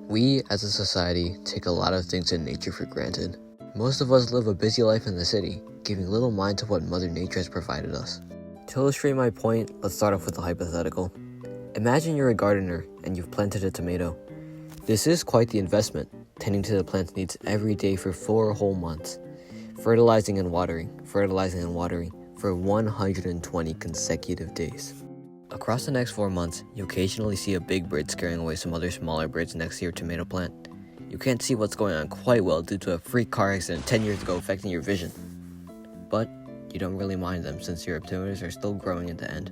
We, as a society, take a lot of things in nature for granted. Most of us live a busy life in the city, giving little mind to what Mother Nature has provided us. To illustrate my point, let's start off with a hypothetical. Imagine you're a gardener and you've planted a tomato. This is quite the investment, tending to the plant's needs every day for 4 whole months. Fertilizing and watering for 120 consecutive days. Across the next 4 months, you occasionally see a big bird scaring away some other smaller birds next to your tomato plant. You can't see what's going on quite well due to a freak car accident 10 years ago affecting your vision. But you don't really mind them since your tomatoes are still growing at the end.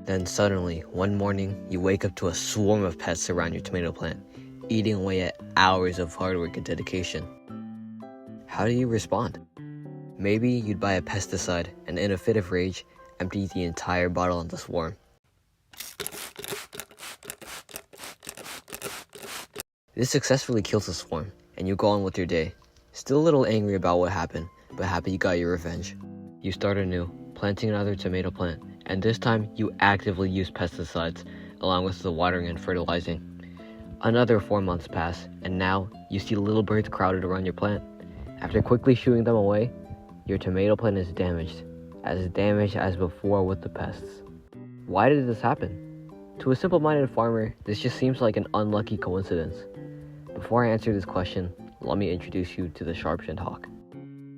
Then suddenly, one morning, you wake up to a swarm of pests around your tomato plant, eating away at hours of hard work and dedication. How do you respond? Maybe you'd buy a pesticide and in a fit of rage, empty the entire bottle on the swarm. This successfully kills the swarm, and you go on with your day. Still a little angry about what happened, but happy you got your revenge. You start anew, planting another tomato plant, and this time you actively use pesticides, along with the watering and fertilizing. Another 4 months pass, and now you see little birds crowded around your plant. After quickly shooing them away, your tomato plant is damaged as before with the pests. Why did this happen? To a simple-minded farmer, this just seems like an unlucky coincidence. Before I answer this question, let me introduce you to the Sharp-Shinned hawk.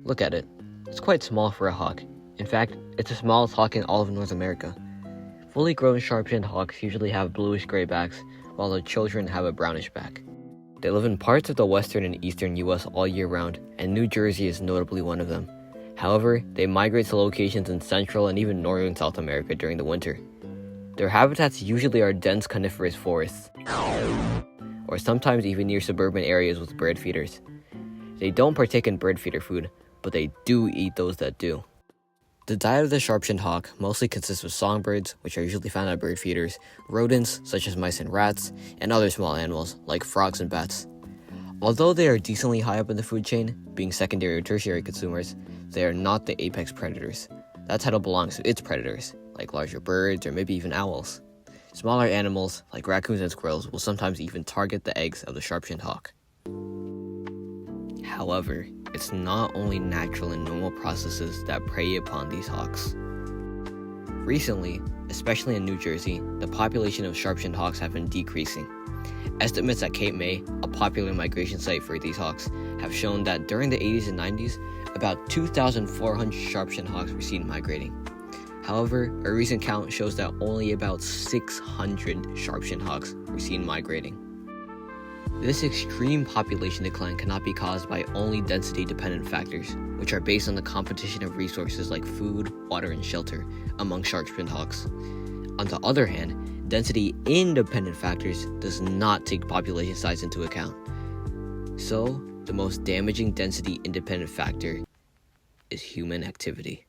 Look at it. It's quite small for a hawk. In fact, it's the smallest hawk in all of North America. Fully grown Sharp-Shinned hawks usually have bluish-gray backs, while their children have a brownish back. They live in parts of the western and eastern US all year round, and New Jersey is notably one of them. However, they migrate to locations in Central and even Northern South America during the winter. Their habitats usually are dense coniferous forests, or sometimes even near suburban areas with bird feeders. They don't partake in bird feeder food, but they do eat those that do. The diet of the Sharp-Shinned hawk mostly consists of songbirds, which are usually found at bird feeders, rodents such as mice and rats, and other small animals like frogs and bats. Although they are decently high up in the food chain, being secondary or tertiary consumers, they are not the apex predators. That title belongs to its predators, like larger birds or maybe even owls. Smaller animals, like raccoons and squirrels, will sometimes even target the eggs of the Sharp-Shinned hawk. However, it's not only natural and normal processes that prey upon these hawks. Recently, especially in New Jersey, the population of Sharp-Shinned hawks have been decreasing. Estimates at Cape May, a popular migration site for these hawks, have shown that during the 80s and 90s, about 2,400 Sharp-Shinned hawks were seen migrating. However, a recent count shows that only about 600 Sharp-Shinned hawks were seen migrating. This extreme population decline cannot be caused by only density-dependent factors, which are based on the competition of resources like food, water, and shelter among Sharp-Shinned hawks. On the other hand, density-independent factors does not take population size into account. So, the most damaging density-independent factor is human activity.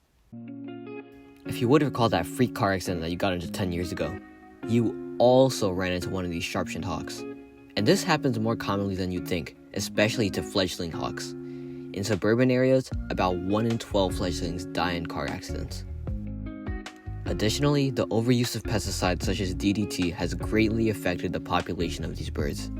If you would recall that freak car accident that you got into 10 years ago, you also ran into one of these Sharp-Shinned hawks. And this happens more commonly than you'd think, especially to fledgling hawks. In suburban areas, about 1 in 12 fledglings die in car accidents. Additionally, the overuse of pesticides such as DDT has greatly affected the population of these birds.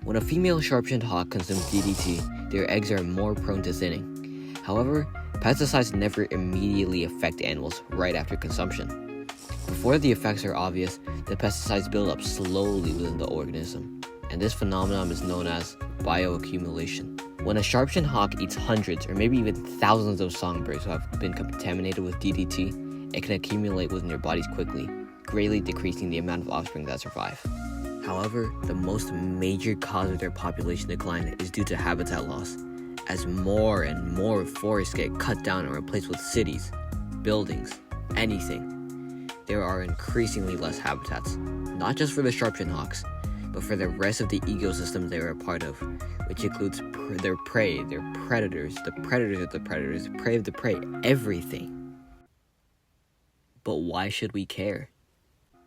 When a female Sharp-Shinned hawk consumes DDT, their eggs are more prone to thinning. However, pesticides never immediately affect animals right after consumption. Before the effects are obvious, the pesticides build up slowly within the organism, and this phenomenon is known as bioaccumulation. When a Sharp-Shinned hawk eats hundreds or maybe even thousands of songbirds who have been contaminated with DDT, it can accumulate within their bodies quickly, greatly decreasing the amount of offspring that survive. However, the most major cause of their population decline is due to habitat loss, as more and more forests get cut down and replaced with cities, buildings, anything. There are increasingly less habitats, not just for the Sharp-Shinned hawks, but for the rest of the ecosystem they are a part of, which includes their prey, their predators, the predators of the predators, the prey of the prey, everything. But why should we care?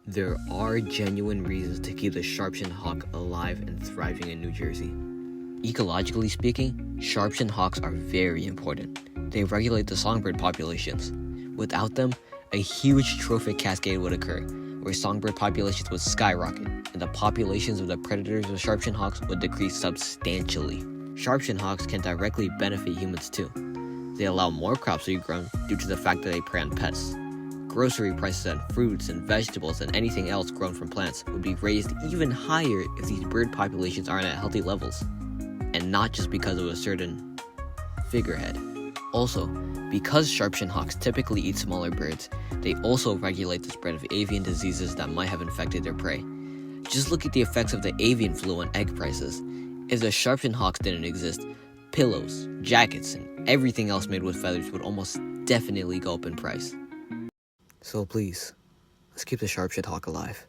There are genuine reasons to keep the Sharp-Shinned hawk alive and thriving in New Jersey. Ecologically speaking, Sharp-Shinned hawks are very important. They regulate the songbird populations. Without them, a huge trophic cascade would occur, where songbird populations would skyrocket, and the populations of the predators of sharp-shinned hawks would decrease substantially. Sharp-shinned hawks can directly benefit humans too. They allow more crops to be grown due to the fact that they prey on pests. Grocery prices on fruits and vegetables and anything else grown from plants would be raised even higher if these bird populations aren't at healthy levels, and not just because of a certain figurehead. Also, because sharp-shinned hawks typically eat smaller birds, they also regulate the spread of avian diseases that might have infected their prey. Just look at the effects of the avian flu on egg prices. If the sharp-shinned hawks didn't exist, pillows, jackets, and everything else made with feathers would almost definitely go up in price. So please, let's keep the sharp-shinned hawk alive.